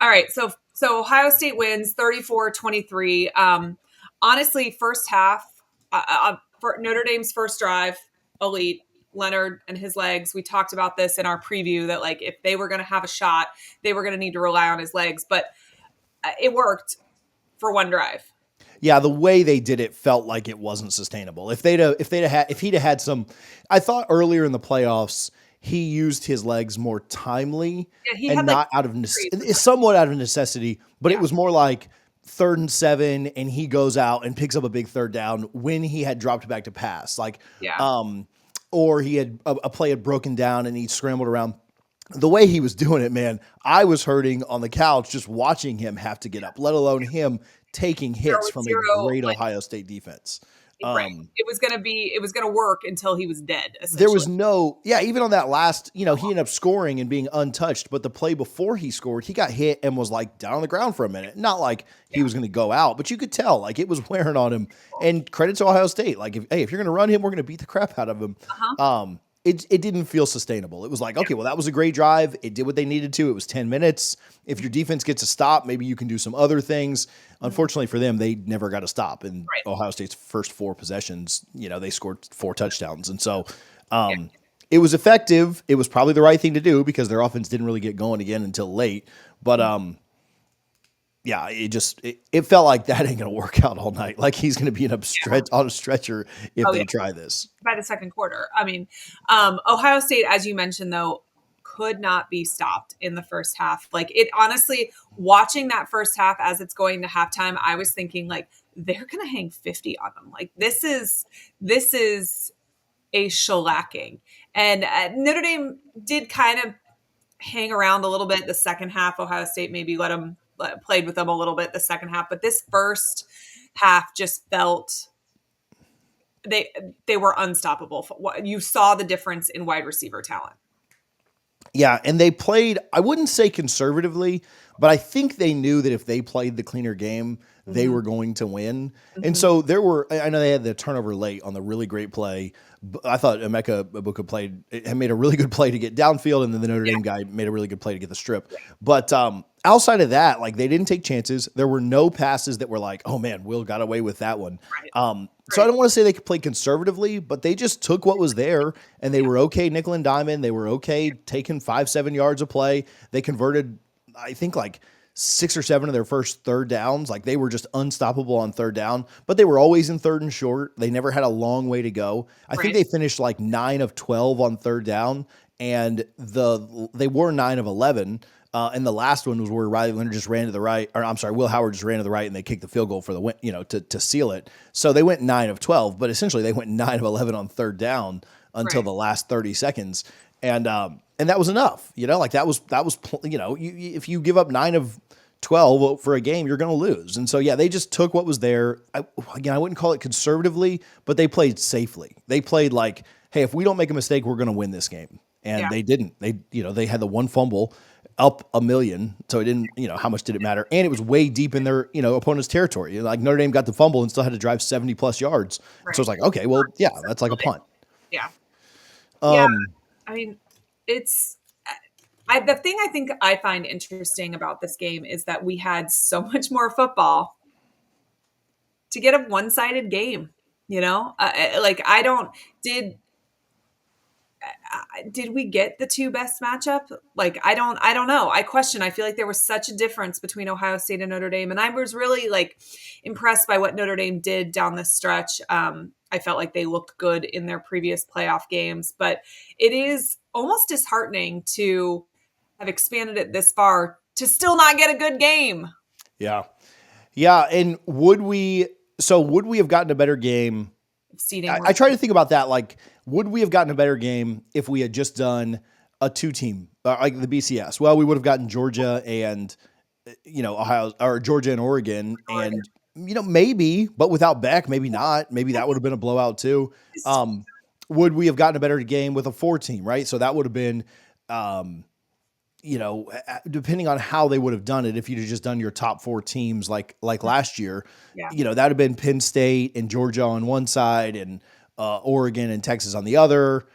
All right. So Ohio State wins 34-23. Honestly, first half, for Notre Dame's first drive, elite. Leonard and his legs. We talked about this in our preview that like if they were going to have a shot, they were going to need to rely on his legs. But it worked for one drive. Yeah, the way they did it felt like it wasn't sustainable. If he'd have had some, I thought earlier in the playoffs he used his legs more timely Yeah, he and had like not out of somewhat out of necessity, but it yeah, was more like 3rd and 7, and he goes out and picks up a big third down when he had dropped back to pass, like, yeah, or he had a play had broken down and he scrambled around. The way he was doing it, man, I was hurting on the couch just watching him have to get up, let alone him taking there hits was from a zero great like Ohio State defense. right. It was gonna work until he was dead, There essentially. was no, yeah, even on that last, he ended up scoring and being untouched, but the play before he scored, he got hit and was like down on the ground for a minute. Not like he Yeah. was going to go out, but you could tell like it was wearing on him. And credit to Ohio State. Like, if you're going to run him, we're going to beat the crap out of him. Uh-huh. It didn't feel sustainable. It was like, Yeah. okay, well, that was a great drive. It did what they needed to. It was 10 minutes. If your defense gets a stop, maybe you can do some other things. Unfortunately for them, they never got a stop. In Right. Ohio State's first 4 possessions, they scored 4 touchdowns. And so Yeah. it was effective. It was probably the right thing to do because their offense didn't really get going again until late. But yeah, it felt like that ain't gonna work out all night. Like he's gonna be on a stretcher if Oh they yeah. try this. By the second quarter. I mean, Ohio State, as you mentioned, though, could not be stopped in the first half. Like it honestly, watching that first half as it's going to halftime, I was thinking like they're gonna hang 50 on them. Like this is a shellacking. And Notre Dame did kind of hang around a little bit the second half. Ohio State maybe played with them a little bit the second half, but this first half just felt they were unstoppable. You saw the difference in wide receiver talent. Yeah, and they played, I wouldn't say conservatively, but I think they knew that if they played the cleaner game, they Mm-hmm. were going to win. And Mm-hmm. so I know they had the turnover late on the really great play. I thought Emeka Ibuka had made a really good play to get downfield, and then the Notre Yeah. Dame guy made a really good play to get the strip. But outside of that, like they didn't take chances. There were no passes that were like, oh man, Will got away with that one. Right. So I Right. don't want to say they could play conservatively, but they just took what was there and they Yeah. were okay nickel and diamond. They were okay taking 5-7 yards of play. They converted, I think, like 6 or 7 of their first third downs. Like they were just unstoppable on third down, but they were always in third and short. They never had a long way to go. I think Right. they finished like 9 of 12 on third down, and they were 9 of 11. And the last one was where Riley Leonard just ran to the right, or I'm sorry, Will Howard just ran to the right, and they kicked the field goal for the win, to seal it. So they went 9 of 12, but essentially they went 9 of 11 on third down until Right. the last 30 seconds, and that was enough. Like that was if you give up 9 of 12 for a game, you're going to lose. And so yeah, they just took what was there. I wouldn't call it conservatively, but they played safely. They played like, hey, if we don't make a mistake, we're going to win this game. And Yeah. they didn't. They had the one fumble up a million. So it didn't, how much did it matter? And it was way deep in their, opponent's territory. Like Notre Dame got the fumble and still had to drive 70 plus yards. Right. So it's like, okay, well, yeah, that's like a punt. Yeah. Yeah. Um, I mean, it's the thing I think I find interesting about this game is that we had so much more football to get a one-sided game. Like I don't did we get the two best matchup? Like I don't know. I question. I feel like there was such a difference between Ohio State and Notre Dame, and I was really like impressed by what Notre Dame did down the stretch. I felt like they looked good in their previous playoff games, but it is almost disheartening to have expanded it this far to still not get a good game. yeah. Yeah. And would we have gotten a better game? Seeding. I try to think about that. Like, would we have gotten a better game if we had just done a 2-team, like the BCS? Well, we would have gotten Georgia and, Ohio, or Georgia and Oregon. And, maybe, but without Beck, maybe not. Maybe that would have been a blowout too. Would we have gotten a better game with a 4-team, right? So that would have been, depending on how they would have done it, if you'd have just done your top 4 teams like last year, Yeah. that would have been Penn State and Georgia on one side and Oregon and Texas on the other.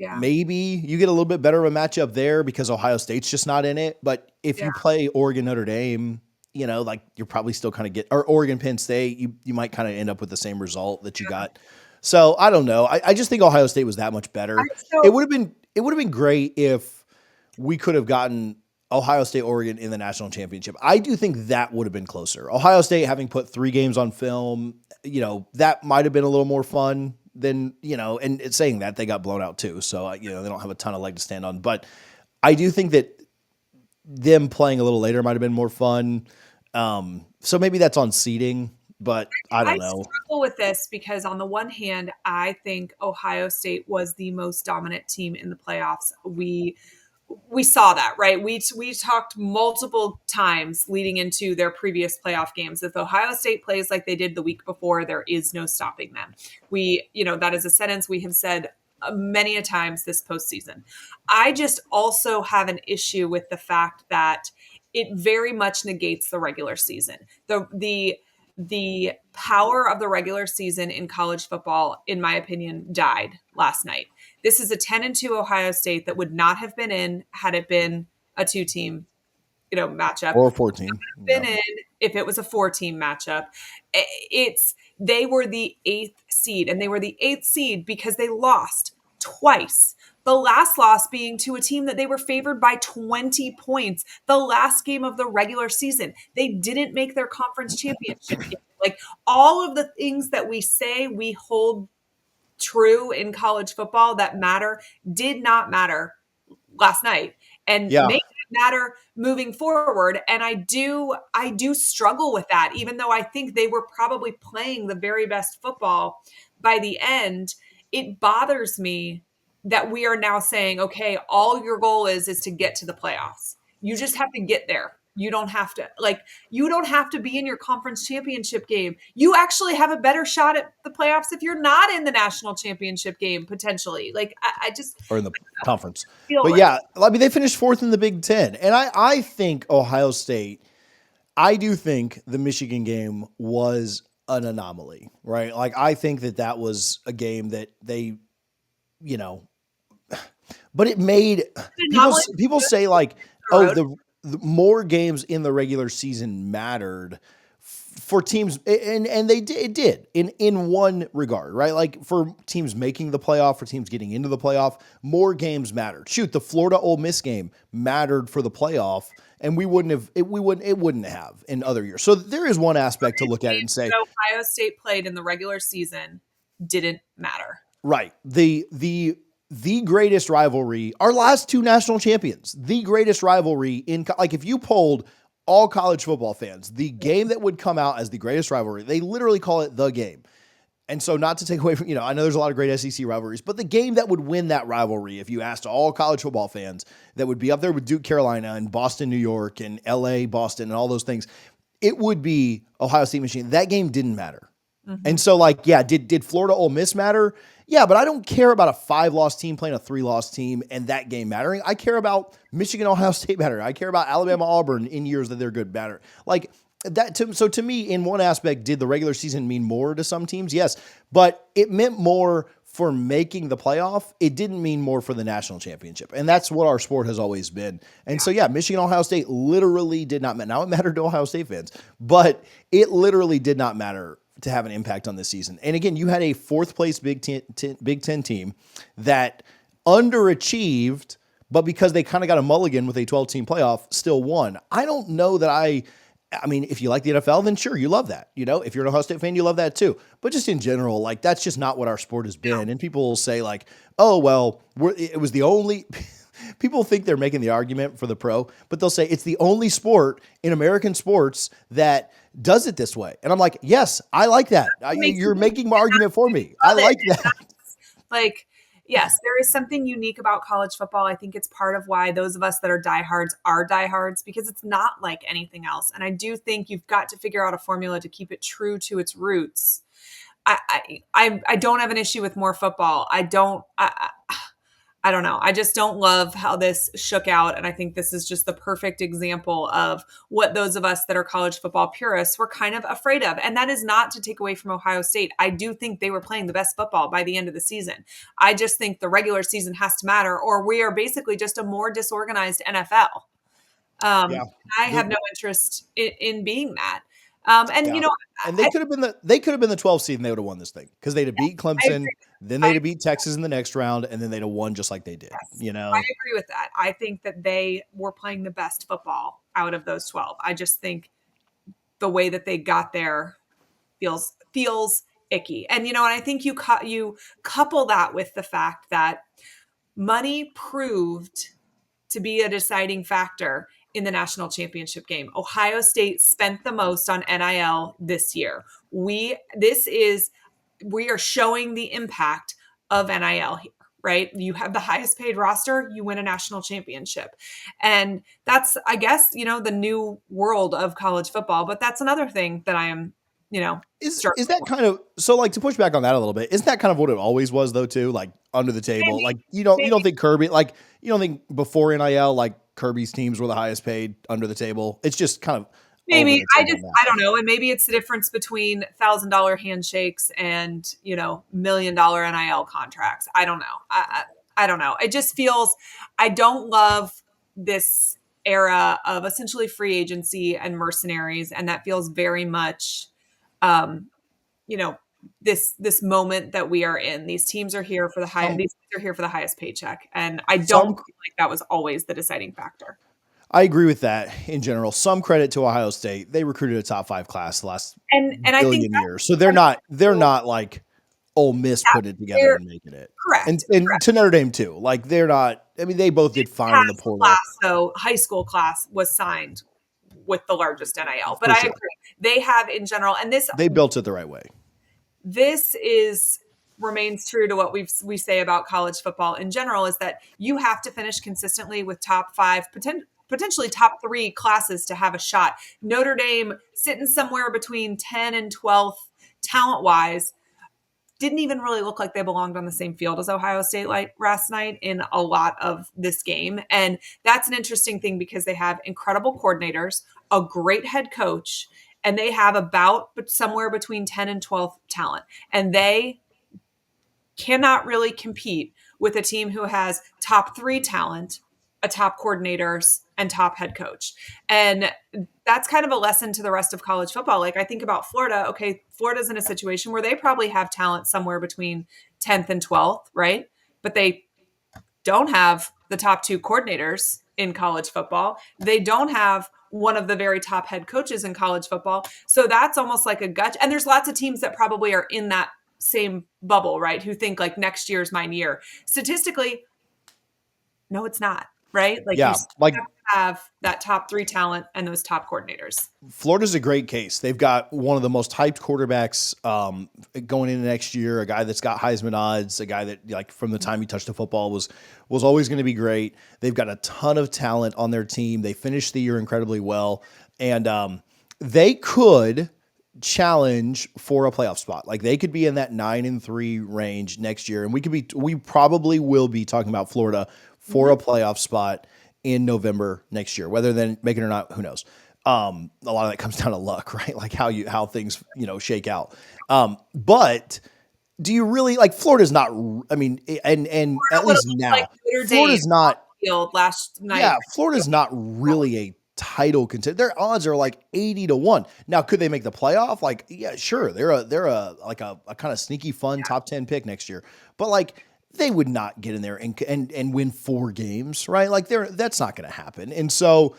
Yeah. maybe you get a little bit better of a matchup there because Ohio State's just not in it. But if Yeah. you play Oregon Notre Dame, like you're probably still kind of or Oregon Penn State, you might kind of end up with the same result that you Yeah. got. So I don't know. I just think Ohio State was that much I better. so It would have been great if we could have gotten Ohio State Oregon in the national championship. I do think that would have been closer. Ohio State having put 3 games on film, that might have been a little more fun than, and it's saying that they got blown out too. So, they don't have a ton of leg to stand on, but I do think that them playing a little later might have been more fun. So maybe that's on seeding, but I I don't know. struggle with this because on the one hand, I think Ohio State was the most dominant team in the playoffs. We saw that, right? We talked multiple times leading into their previous playoff games. If Ohio State plays like they did the week before, there is no stopping them. That is a sentence we have said many a times this postseason. I just also have an issue with the fact that it very much negates the regular season. The power of the regular season in college football, in my opinion, died last night. This is a 10-2 Ohio State that would not have been in had it been a two-team, matchup. Or 14. Been Yeah. in if it was a four-team matchup. It's they were the 8th seed, and they were the 8th seed because they lost twice. The last loss being to a team that they were favored by 20 points the last game of the regular season. They didn't make their conference championship game. Like all of the things that we say we hold true in college football that matter did not matter last night and Yeah. make it matter moving forward. And I do struggle with that, even though I think they were probably playing the very best football by the end. It bothers me that we are now saying, okay, all your goal is to get to the playoffs. You just have to get there. You don't have to be in your conference championship game. You actually have a better shot at the playoffs if you're not in the national championship game potentially. Like I just Or in the conference. feel But like yeah, I mean, they finished 4th in the Big Ten. And I think Ohio State, I do think the Michigan game was an anomaly, right? Like, I think that was a game that they, you know, but it made anomaly people say like, the oh, road. the more games in the regular season mattered for teams, and it did in one regard, right? Like for teams making the playoff, for teams getting into the playoff, more games mattered. Shoot, the Florida Ole Miss game mattered for the playoff, and it wouldn't have in other years. So there is one aspect to look at it and say, Ohio State played in the regular season didn't matter. right, the greatest rivalry, our last 2 national champions, the greatest rivalry like if you polled all college football fans, the game that would come out as the greatest rivalry, they literally call it the game. And so, not to take away from, I know there's a lot of great SEC rivalries, but the game that would win that rivalry, if you asked all college football fans, that would be up there with Duke, Carolina, and Boston, New York, and LA, Boston, and all those things, it would be Ohio State, Michigan. That game didn't matter. Mm-hmm. And so, like, yeah, did Florida Ole Miss matter? Yeah, but I don't care about a 5-loss team playing a 3-loss team and that game mattering. I care about Michigan, Ohio State mattering. I care about Alabama, Auburn in years that they're good matter. Like that. So to me, in one aspect, did the regular season mean more to some teams? Yes, but it meant more for making the playoff. It didn't mean more for the national championship, and that's what our sport has always been. And so, yeah, Michigan, Ohio State literally did not matter. Now it mattered to Ohio State fans, but it literally did not matter to have an impact on this season. And again, you had a 4th place Big Ten team that underachieved, but because they kind of got a mulligan with a 12-team playoff, still won. I don't know that I mean, if you like the NFL, then sure, you love that. If you're an Ohio State fan, you love that too. But just in general, like that's just not what our sport has been. And people will say like, oh, well, it was the only people think they're making the argument for the pro, but they'll say it's the only sport in American sports that does it this way. And I'm like, yes, I like that. You're making my argument for me. I like that. Like, yes, there is something unique about college football. I think it's part of why those of us that are diehards because it's not like anything else. And I do think you've got to figure out a formula to keep it true to its roots. I don't have an issue with more football. I don't. I don't know. I just don't love how this shook out. And I think this is just the perfect example of what those of us that are college football purists were kind of afraid of. And that is not to take away from Ohio State. I do think they were playing the best football by the end of the season. I just think the regular season has to matter, or we are basically just a more disorganized NFL. Yeah. I have The, no interest in being that. And, yeah. And I, they could have been the 12th seed and they would have won this thing because they'd have beat I agree. Clemson, then I they'd have beat Texas in the next round, and then they'd have won just like they did. Yes, You I know, agree with that. I think that they were playing the best football out of those 12. I just think the way that they got there feels icky. And and I think you couple that with the fact that money proved to be a deciding factor in the national championship game. Ohio State spent the most on NIL this year. We are showing the impact of NIL here, right? You have the highest paid roster, you win a national championship. And that's, I guess, the new world of college football, but that's another thing that I am, is struggling that with. kind of so like to push back on that a little bit? Isn't that kind of what it always was though too? Like under the table, Maybe, like you don't maybe, think Kirby like you don't think before NIL like Kirby's teams were the highest paid under the table? It's just kind of over maybe. the I table just, I now. don't know. And maybe it's the difference between $1,000 handshakes and, $1 million NIL contracts. I don't know. I don't know. It just feels, I don't love this era of essentially free agency and mercenaries. And that feels very much, um, you know, this moment that we are in. These teams are here for the high, Some these teams are here for the highest paycheck. And I don't some feel like that was always the deciding factor. I agree with that in general. Some credit to Ohio State. They recruited a top 5 class the last And I think billion years. So that's they're not like Ole Miss yeah, put it together they're and making it. And correct. and to Notre Dame too. Like they're not I mean they both did fine in the Past class, portal though, high school class was signed with the largest NIL. But for I sure. agree. They have in general, and this They built it the right way. this is remains true to what we say about college football in general is that you have to finish consistently with top five, potentially top three classes to have a shot. Notre Dame sitting somewhere between 10 and 12th talent wise didn't even really look like they belonged on the same field as Ohio State like last night in a lot of this game. And that's an interesting thing because they have incredible coordinators, a great head coach, and they have about somewhere between 10 and 12 talent. And they cannot really compete with a team who has top three talent, a top coordinators, and top head coach. And that's kind of a lesson to the rest of college football. Like I think about Florida. Okay, Florida's in a situation where they probably have talent somewhere between 10th and 12th, right? But they don't have the top two coordinators in college football. They don't have one of the very top head coaches in college football. So that's almost like a gut. And there's lots of teams that probably are in that same bubble, right? Who think like next year's my year. Statistically, no, it's not, right? Like you Yeah. still Like have to have that top three talent and those top coordinators. Florida's a great case. They've got one of the most hyped quarterbacks going into next year. A guy that's got Heisman odds. A guy that, like, from the time he touched the football was always going to be great. They've got a ton of talent on their team. They finished the year incredibly well, and they could challenge for a playoff spot. Like they could be in that 9-3 range next year, and we probably will be talking about Florida for Mhm. a playoff spot in November next year. Whether then make it or not, who knows? A lot of that comes down to luck, right? Like how things shake out. But do you really like Florida's not? I mean, and at What it least looked like now, Notre Dame Florida's not. field last night. Yeah, Florida's not really a title contender. Their odds are like 80-1. Now, could they make the playoff? Like, yeah, sure. They're like a kind of sneaky fun top 10 pick next year. But like they would not get in there and win 4 games, right? Like that's not going to happen. And so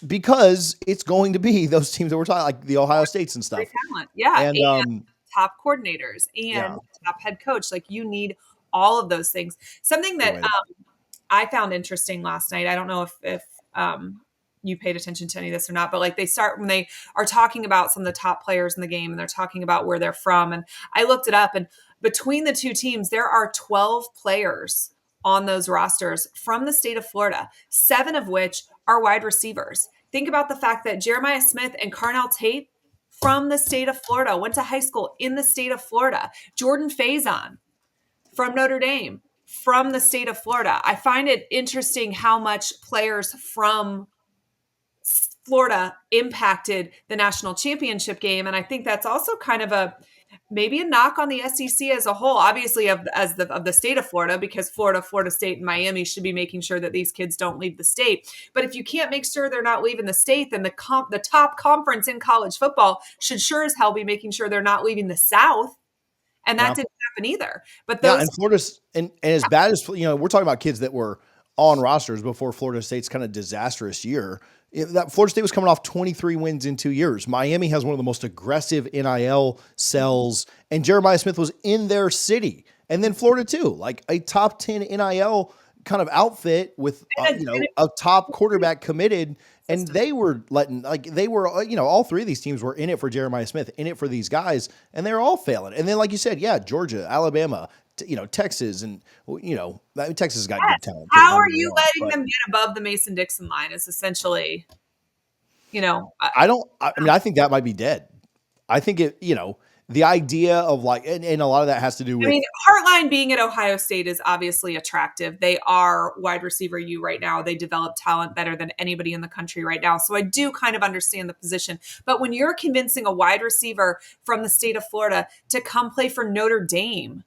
because it's going to be those teams that we're talking like the Ohio States and Great stuff. talent. Yeah. And And top coordinators yeah, and top head coach. Like you need all of those things. Something you're that right. I found interesting last night. I don't know if you paid attention to any of this or not, but like they start when they are talking about some of the top players in the game and they're talking about where they're from. And I looked it up, and between the two teams, there are 12 players on those rosters from the state of Florida, 7 of which are wide receivers. Think about the fact that Jeremiah Smith and Carnell Tate from the state of Florida went to high school in the state of Florida. Jordan Faison from Notre Dame from the state of Florida. I find it interesting how much players from Florida impacted the national championship game. And I think that's also kind of maybe a knock on the SEC as a whole, obviously of the state of Florida, because Florida State, and Miami should be making sure that these kids don't leave the state. But if you can't make sure they're not leaving the state, then the top conference in college football should sure as hell be making sure they're not leaving the South. And that Yeah. didn't happen either. But Yeah, those, and Florida's and as bad as we're talking about kids that were on rosters before Florida State's kind of disastrous year. That Florida State was coming off 23 wins in 2 years. Miami has one of the most aggressive NIL sells, and Jeremiah Smith was in their city, and then Florida too, like a top 10 NIL kind of outfit with a top quarterback committed. And they were all three of these teams were in it for Jeremiah Smith, in it for these guys, and they're all failing. And then, like you said, yeah, Georgia, Alabama, Texas, and Texas has got good talent. How are you letting them get above the Mason-Dixon line? Is essentially, I think that might be dead. I think the idea of and a lot of that has to do with. Heartline being at Ohio State is obviously attractive. They are wide receiver U right now. They develop talent better than anybody in the country right now. So I do kind of understand the position. But when you're convincing a wide receiver from the state of Florida to come play for Notre Dame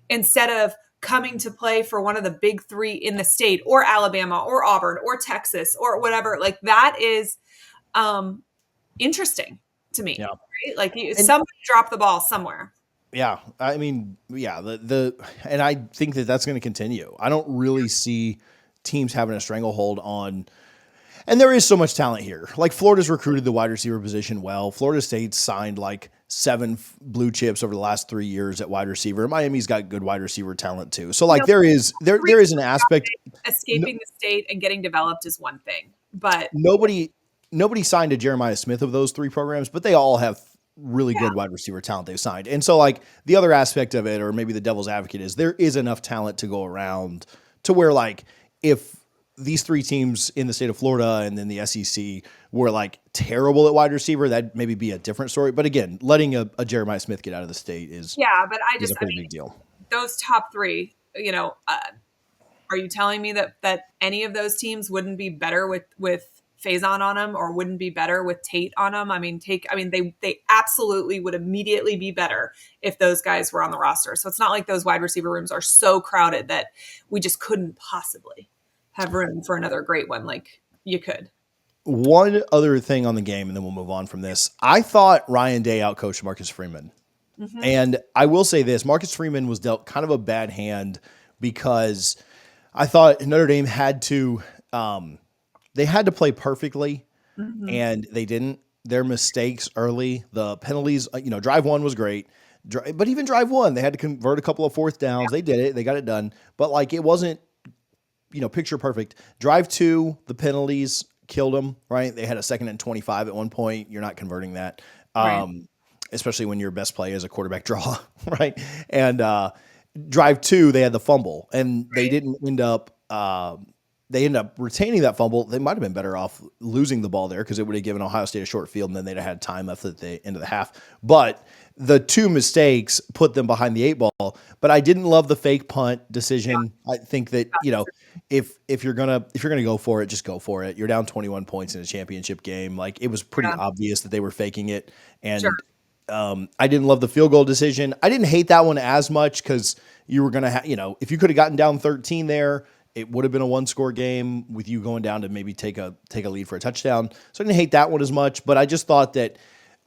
instead of coming to play for one of the big three in the state, or Alabama or Auburn or Texas or whatever, like that is interesting to me. Yeah. Right? Like somebody dropped the ball somewhere. Yeah. I mean, yeah, and I think that's going to continue. I don't really see teams having a stranglehold on, and there is so much talent here. Like Florida's recruited the wide receiver position well. Florida State's signed 7 blue chips over the last 3 years at wide receiver. Miami's got good wide receiver talent too. So there is an aspect. Escaping the state and getting developed is one thing, but nobody signed a Jeremiah Smith of those 3 programs, but they all have really good wide receiver talent they've signed. And so the other aspect of it, or maybe the devil's advocate, is there is enough talent to go around to where if these 3 teams in the state of Florida and then the SEC were terrible at wide receiver, that'd maybe be a different story. But again, letting a Jeremiah Smith get out of the state is a pretty big deal. Those top 3, are you telling me that any of those teams wouldn't be better with Faison on them, or wouldn't be better with Tate on them? They absolutely would immediately be better if those guys were on the roster. So it's not like those wide receiver rooms are so crowded that we just couldn't possibly have room for another great one. Like you could. One other thing on the game, and then we'll move on from this. I thought Ryan Day outcoached Marcus Freeman. Mm-hmm. And I will say this, Marcus Freeman was dealt kind of a bad hand because I thought Notre Dame had to play perfectly, mm-hmm. and they didn't. Their mistakes early, the penalties, drive 1 was great. But even drive 1, they had to convert a couple of 4th downs. Yeah. They did it. They got it done. But it wasn't, picture perfect. Drive 2, the penalties killed them, right? They had a 2nd and 25 at one point. You're not converting that, right. Especially when your best play is a quarterback draw, right? And drive 2, they had the fumble, and they didn't end up they ended up retaining that fumble. They might have been better off losing the ball there because it would have given Ohio State a short field, and then they'd have had time left at the end of the half. But the 2 mistakes put them behind the 8 ball. But I didn't love the fake punt decision. Yeah. I think that if you're gonna go for it, just go for it. You're down 21 points in a championship game. It was pretty obvious that they were faking it, and sure. I didn't love the field goal decision. I didn't hate that one as much because you were gonna if you could have gotten down 13 there, it would have been a 1-score game with you going down to maybe take a lead for a touchdown. So I didn't hate that one as much, but I just thought that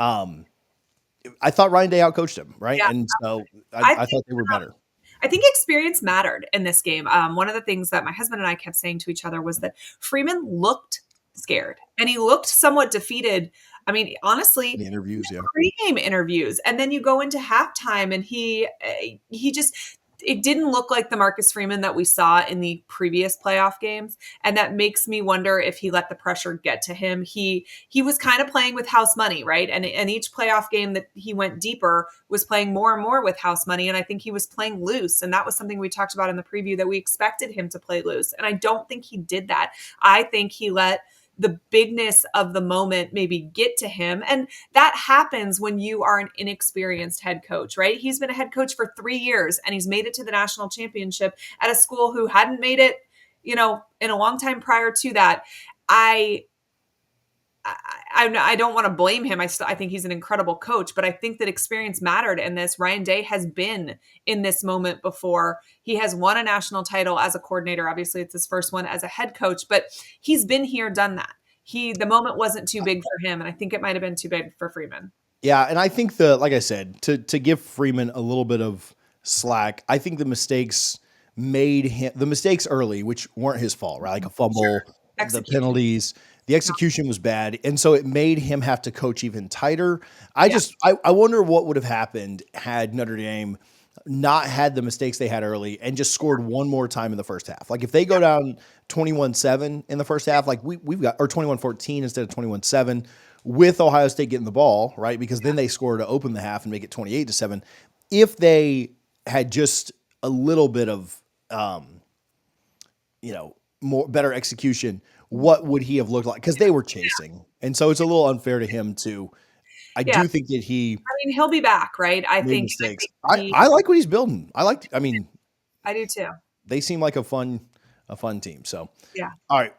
I thought Ryan Day outcoached him, right? Yeah. And so I thought they were better. I think experience mattered in this game. One of the things that my husband and I kept saying to each other was that Freeman looked scared and he looked somewhat defeated. Honestly, the interviews, pregame interviews, and then you go into halftime, and he just. It didn't look like the Marcus Freeman that we saw in the previous playoff games. And that makes me wonder if he let the pressure get to him. He was kind of playing with house money, right? And each playoff game that he went deeper was playing more and more with house money. And I think he was playing loose. And that was something we talked about in the preview, that we expected him to play loose. And I don't think he did that. I think he let the bigness of the moment maybe get to him. And that happens when you are an inexperienced head coach, right? He's been a head coach for 3 years and he's made it to the national championship at a school who hadn't made it, in a long time prior to that. I don't want to blame him. I think he's an incredible coach, but I think that experience mattered in this. Ryan Day has been in this moment before. He has won a national title as a coordinator. Obviously, it's his first one as a head coach, but he's been here, done that. The moment wasn't too big for him, and I think it might have been too big for Freeman. Yeah, and I think like I said, to give Freeman a little bit of slack, I think the mistakes early, which weren't his fault, right? Like a fumble, Sure. the Execution. penalties, the execution was bad, and so it made him have to coach even tighter. Yeah. I wonder what would have happened had Notre Dame not had the mistakes they had early and just scored one more time in the first half. Like if they go down 21-7 in the first half, like we've got, or 21-14 instead of 21-7, with Ohio State getting the ball, right? Because then they score to open the half and make it 28-7. If they had just a little bit of more better execution, what would he have looked like? Because they were chasing. And so it's a little unfair to him too. I Yeah. do think that he I mean, he'll be back, right? I made think mistakes. he I like what he's building. I mean, I do too. they seem like a fun team. So Yeah. all right.